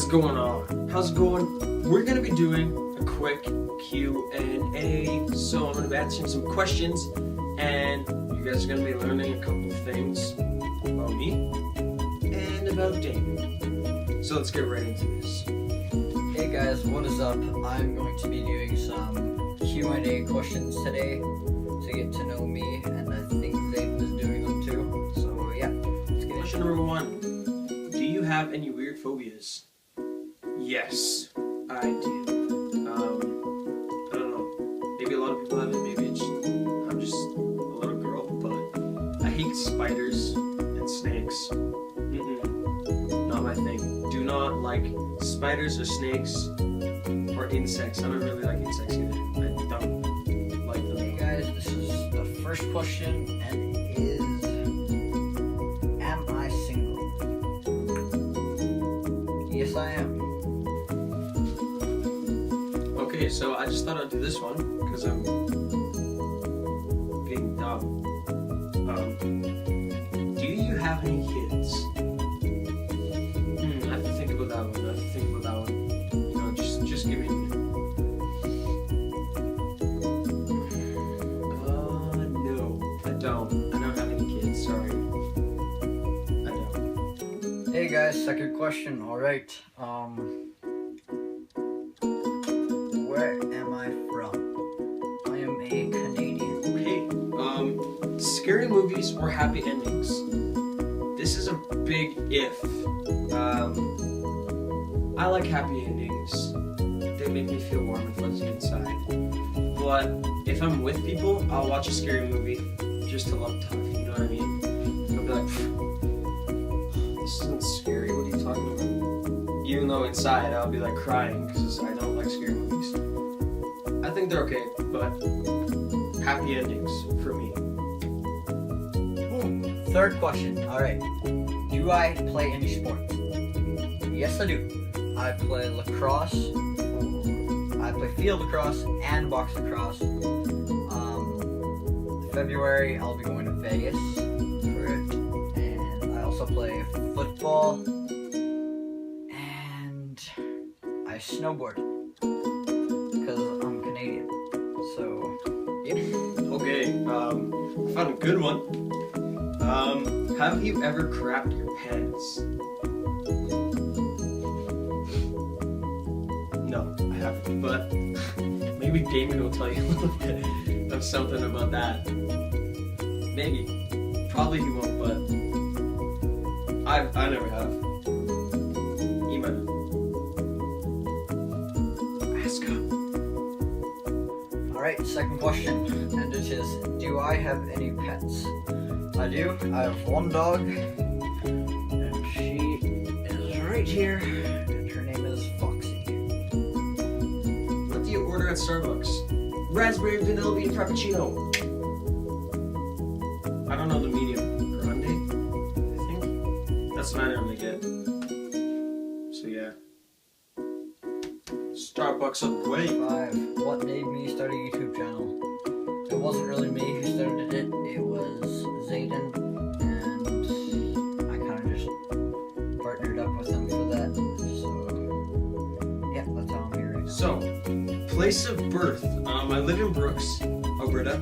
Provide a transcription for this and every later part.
going on? How's it going? We're gonna be doing a quick Q&A, so I'm gonna be answering some questions, and you guys are gonna be learning a couple of things about me and about Damon. So let's get right into this. Hey guys, what is up? I'm going to be doing some Q&A questions today to get to know me, and I think Zayden is doing them too. So yeah, let's get Question number 1. Do you have any weird phobias? Yes, I do. I don't know. Maybe a lot of people have it. Maybe I'm just a little girl, but I hate spiders and snakes. Not my thing. Do not like spiders or snakes or insects. I don't really like insects either. I don't like them. Hey guys, this is the first question, and it is, am I single? Yes, I am. Okay, so I just thought I'd do this one because I'm being dumb. Do you have any kids? I have to think about that one. You know, just give me a minute. No, I don't. I don't have any kids. Sorry, I don't. Hey guys, second question. All right. Where am I from? I am a Canadian. Okay. Scary movies or happy endings? This is a big if. I like happy endings. They make me feel warm and fuzzy inside. But if I'm with people, I'll watch a scary movie just to look tough. You know what I mean? I'll be like, this isn't scary. What are you talking about? Even though inside I'll be like crying because I don't like scary movies. I think they're okay, but happy endings for me. Third question. All right. Do I play any sports? Yes, I do. I play lacrosse. I play field lacrosse and box lacrosse. February, I'll be going to Vegas for it, and I also play football, and I snowboard because I'm Canadian. So, yep. Okay, I found a good one. Have you ever crapped your pants? No, I haven't, but maybe Damon will tell you a little bit of something about that. Maybe. Probably he won't, but I never have. He might have. Ask him. Alright, second question, and it is, do I have any pets? I do. I have one dog, and she is right here, and her name is Foxy. What do you order at Starbucks? Raspberry vanilla bean frappuccino. I don't know the medium grande, I think. That's what I normally get. So yeah. Starbucks up the way. 5. What made me start a YouTube channel? It wasn't really me who started it. It was Zayden, and I kind of just partnered up with him for that. So yeah, that's how I'm here right now. So, place of birth. I live in Brooks, Alberta,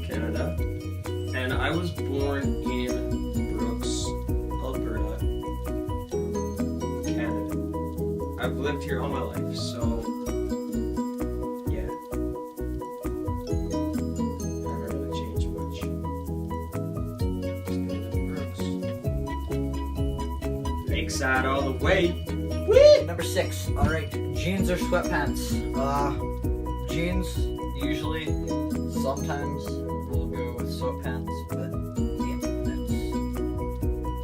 Canada, and I was born in Brooks, Alberta, Canada. I've lived here all my life, so yeah. Haven't really changed much. Just gonna live in Brooks. Lakeside all the way. Whee! Number 6. Alright, jeans or sweatpants? Jeans, usually. Sometimes we'll go with sweatpants, but yeah, that's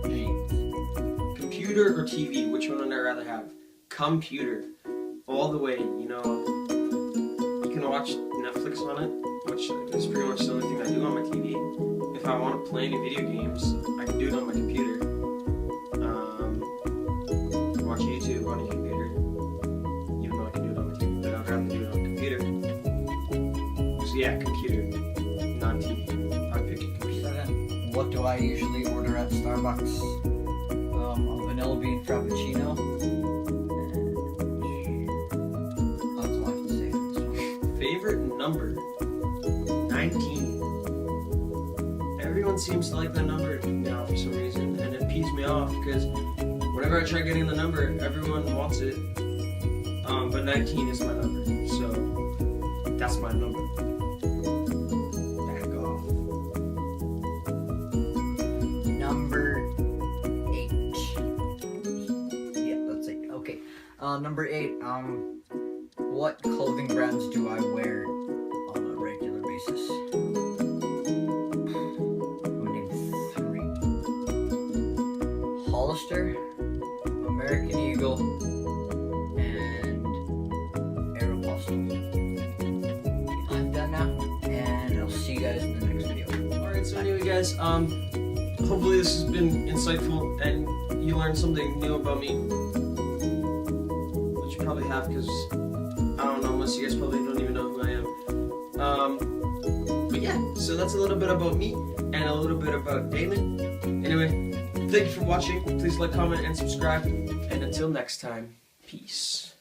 jeans. Computer or TV? Which one would I rather have? Computer. All the way, you know. You can watch Netflix on it, which is pretty much the only thing I do on my TV. If I want to play any video games, I can do it on my computer. Watch YouTube on a computer. Even though I can do it on my TV, but I'd rather do it on a computer. So yeah, computer, not TV. I pick a computer. 7. What do I usually order at Starbucks? A vanilla bean frappuccino number 19. Everyone seems to like that number now for some reason, and it pees me off because whenever I try getting the number, everyone wants it. But 19 is my number, so that's my number. Back off. Number 8. Yeah, that's it. Okay. Number 8. What clothing brands do I wear on a regular basis? I'm gonna name 3. Hollister, American Eagle, and Aeropostale. I'm done now, and I'll see you guys in the next video. Alright, so anyway guys, hopefully this has been insightful and you learned something new about me. Which you probably have, because I don't know, most of you guys probably don't even know who I am. But yeah, so that's a little bit about me and a little bit about Damon. Anyway, thank you for watching. Please like, comment, and subscribe. And until next time, peace.